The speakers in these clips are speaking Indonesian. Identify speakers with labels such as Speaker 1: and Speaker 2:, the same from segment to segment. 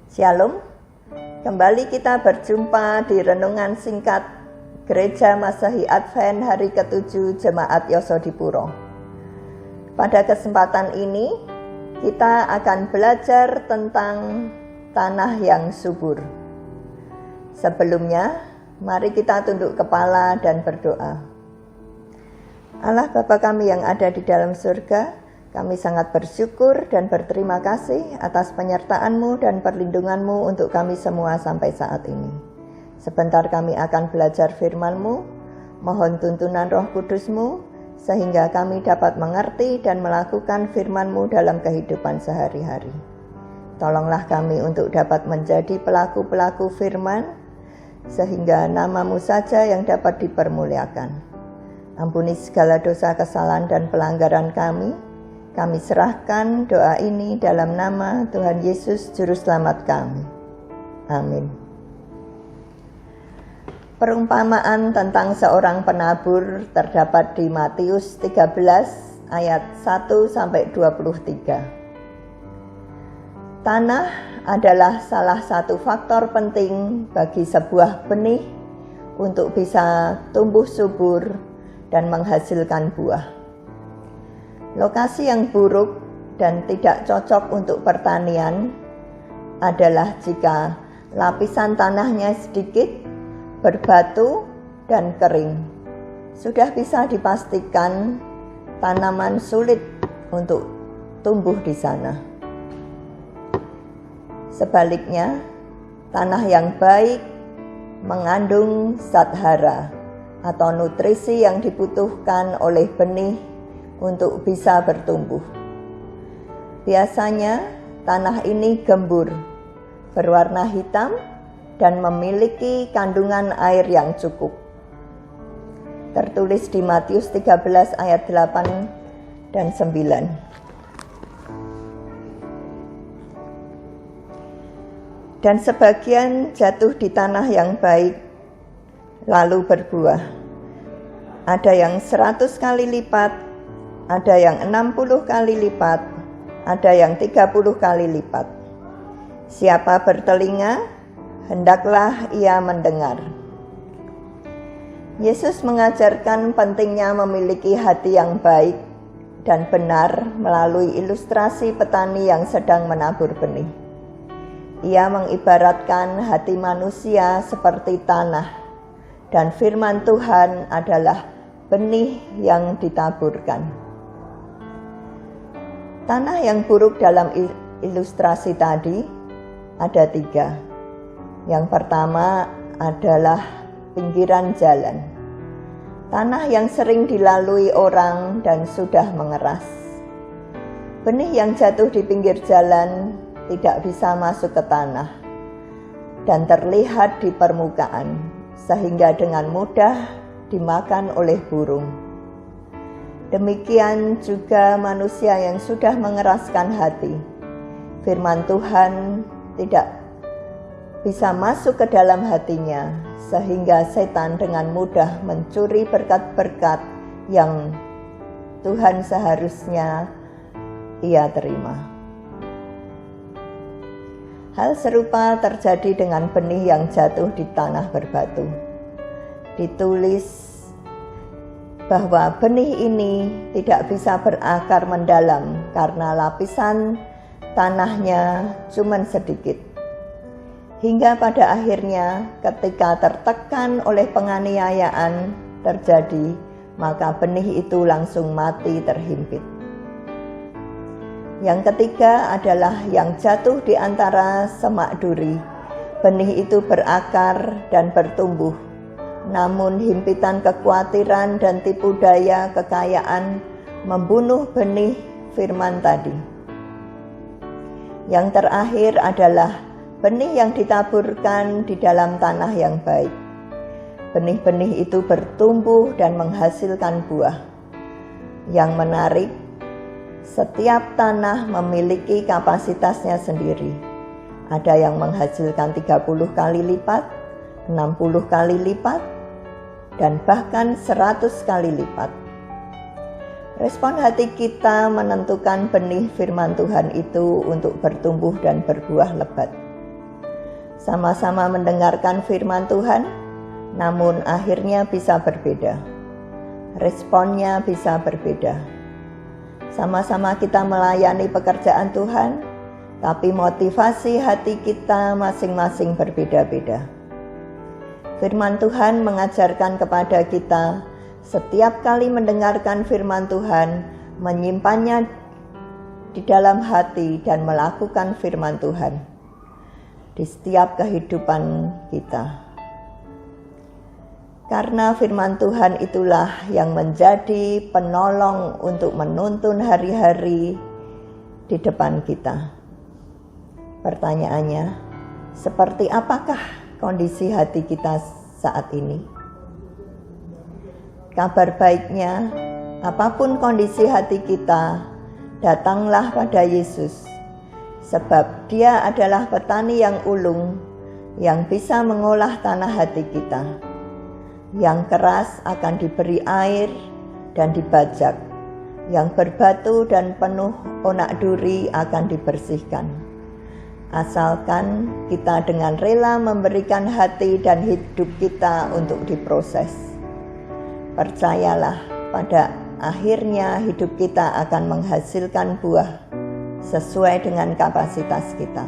Speaker 1: Shalom, kembali kita berjumpa di renungan singkat Gereja Masehi Advent hari ke-7 Jemaat Yosodipuro. Pada kesempatan ini, kita akan belajar tentang tanah yang subur. Sebelumnya, mari kita tunduk kepala dan berdoa. Allah Bapa kami yang ada di dalam surga, kami sangat bersyukur dan berterima kasih atas penyertaan-Mu dan perlindungan-Mu untuk kami semua sampai saat ini. Sebentar kami akan belajar firman-Mu, mohon tuntunan Roh Kudus-Mu, sehingga kami dapat mengerti dan melakukan firman-Mu dalam kehidupan sehari-hari. Tolonglah kami untuk dapat menjadi pelaku-pelaku firman, sehingga nama-Mu saja yang dapat dipermuliakan. Ampuni segala dosa, kesalahan, dan pelanggaran kami. Kami serahkan doa ini dalam nama Tuhan Yesus Juru Selamat kami. Amin. Perumpamaan tentang seorang penabur terdapat di Matius 13 ayat 1-23. Tanah adalah salah satu faktor penting bagi sebuah benih untuk bisa tumbuh subur dan menghasilkan buah. Lokasi yang buruk dan tidak cocok untuk pertanian adalah jika lapisan tanahnya sedikit, berbatu, dan kering. Sudah bisa dipastikan tanaman sulit untuk tumbuh di sana. Sebaliknya, tanah yang baik mengandung zat hara atau nutrisi yang dibutuhkan oleh benih untuk bisa bertumbuh. Biasanya tanah ini gembur, berwarna hitam, dan memiliki kandungan air yang cukup. Tertulis di Matius 13 ayat 8 dan 9. Dan sebagian jatuh di tanah yang baik, lalu berbuah. Ada yang 100 kali lipat, ada yang 60 kali lipat, ada yang 30 kali lipat. Siapa bertelinga, hendaklah ia mendengar. Yesus mengajarkan pentingnya memiliki hati yang baik dan benar melalui ilustrasi petani yang sedang menabur benih. Ia mengibaratkan hati manusia seperti tanah, dan firman Tuhan adalah benih yang ditaburkan. Tanah yang buruk dalam ilustrasi tadi ada 3. Yang pertama adalah pinggiran jalan. Tanah yang sering dilalui orang dan sudah mengeras. Benih yang jatuh di pinggir jalan tidak bisa masuk ke tanah dan terlihat di permukaan, sehingga dengan mudah dimakan oleh burung. Demikian juga manusia yang sudah mengeraskan hati. Firman Tuhan tidak bisa masuk ke dalam hatinya, sehingga setan dengan mudah mencuri berkat-berkat yang Tuhan seharusnya ia terima. Hal serupa terjadi dengan benih yang jatuh di tanah berbatu. Ditulis bahwa benih ini tidak bisa berakar mendalam karena lapisan tanahnya cuma sedikit. Hingga pada akhirnya ketika tertekan oleh penganiayaan terjadi, maka benih itu langsung mati terhimpit. Yang ketiga adalah yang jatuh di antara semak duri. Benih itu berakar dan bertumbuh. Namun himpitan kekhawatiran dan tipu daya kekayaan membunuh benih firman tadi. Yang terakhir adalah benih yang ditaburkan di dalam tanah yang baik. Benih-benih itu bertumbuh dan menghasilkan buah. Yang menarik, setiap tanah memiliki kapasitasnya sendiri. Ada yang menghasilkan 30 kali lipat, 60 kali lipat, dan bahkan 100 kali lipat. Respon hati kita menentukan benih firman Tuhan itu untuk bertumbuh dan berbuah lebat. Sama-sama mendengarkan firman Tuhan, namun akhirnya bisa berbeda. Responnya bisa berbeda. Sama-sama kita melayani pekerjaan Tuhan, tapi motivasi hati kita masing-masing berbeda-beda. Firman Tuhan mengajarkan kepada kita, setiap kali mendengarkan firman Tuhan, menyimpannya di dalam hati dan melakukan firman Tuhan di setiap kehidupan kita. Karena firman Tuhan itulah yang menjadi penolong untuk menuntun hari-hari di depan kita. Pertanyaannya, seperti apakah kondisi hati kita saat ini? Kabar baiknya, apapun kondisi hati kita, datanglah pada Yesus. Sebab Dia adalah petani yang ulung, yang bisa mengolah tanah hati kita. Yang keras akan diberi air dan dibajak. Yang berbatu dan penuh onak duri akan dibersihkan. Asalkan kita dengan rela memberikan hati dan hidup kita untuk diproses. Percayalah, pada akhirnya hidup kita akan menghasilkan buah sesuai dengan kapasitas kita.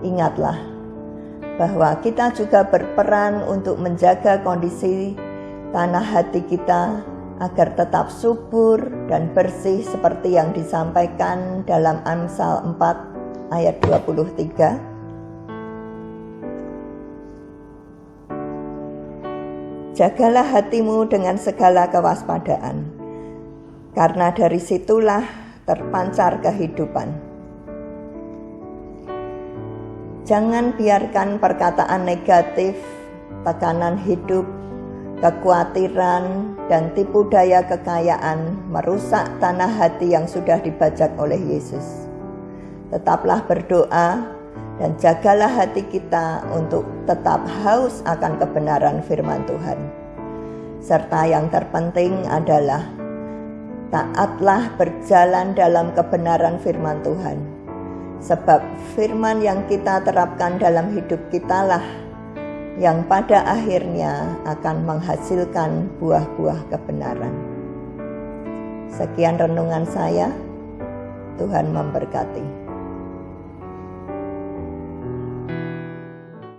Speaker 1: Ingatlah bahwa kita juga berperan untuk menjaga kondisi tanah hati kita agar tetap subur dan bersih seperti yang disampaikan dalam Amsal 4 ayat 23. Jagalah hatimu dengan segala kewaspadaan, karena dari situlah terpancar kehidupan. Jangan biarkan perkataan negatif, tekanan hidup, kekhawatiran, dan tipu daya kekayaan merusak tanah hati yang sudah dibajak oleh Yesus. Tetaplah berdoa dan jagalah hati kita untuk tetap haus akan kebenaran firman Tuhan. Serta yang terpenting adalah taatlah berjalan dalam kebenaran firman Tuhan. Sebab firman yang kita terapkan dalam hidup kitalah yang pada akhirnya akan menghasilkan buah-buah kebenaran. Sekian renungan saya. Tuhan memberkati.